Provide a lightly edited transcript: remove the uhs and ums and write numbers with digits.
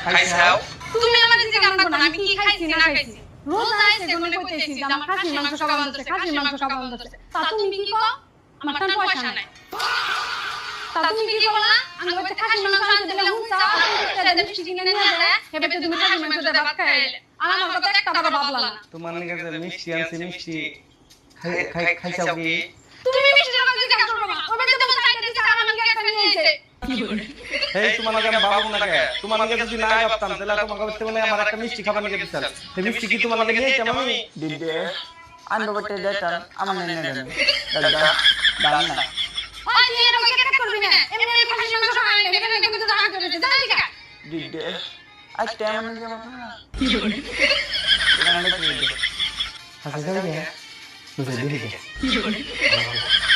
খাইছাও তুমি আমার দিকে গান করো না আমি কি খাইছি না খাইছি রোজ আইছে কোনে কইতেছি যে আমার খাসি মাংস খাওয়া হচ্ছে খাসি মাংস খাওয়া হচ্ছে তা তুমি কি কও আমার টান পয়সা নাই তা তুমি কি বললা আমি বলতে খাসি মাংস আনতে দিলে হুঁচা সেটা মিষ্টি কিনে নিয়ে যায় এবে তুমি খাসি মাংস দিয়ে ভাত খাইলে আমার কথা একটা বাবা ভাবলা না তোমার কাছে মিষ্টি আনছি মিষ্টি খাইছাও কি তুমি মিষ্টি কথা জিজ্ঞাসা করবে না ওবে তো তোমার সাইডে দিছে আমার আমাকে একটা নিয়ে এসে এই তোমার কাছে আমি বাবু না কে তোমার কাছে যদি না ভাবতাম তাহলে তোমার কাছে বলে আমার একটা মিষ্টি খাবার নিয়ে দিছাল এই মিষ্টি কি তোমার লাগে নিয়ে যাম আমি দিদে আনবো বটে দেতা আমার নেনে দেন দাদা দাম না ওই নিয়ে এরকম কেক করবি না এমনি খাসি মাংস খাই না এখানে কিন্তু রাগ করেছে যা দিকা দিদে আজ টাইম নেই যাবো না কি করে এটা না দিদে হাসা যাবে বুঝে দিলি কি করে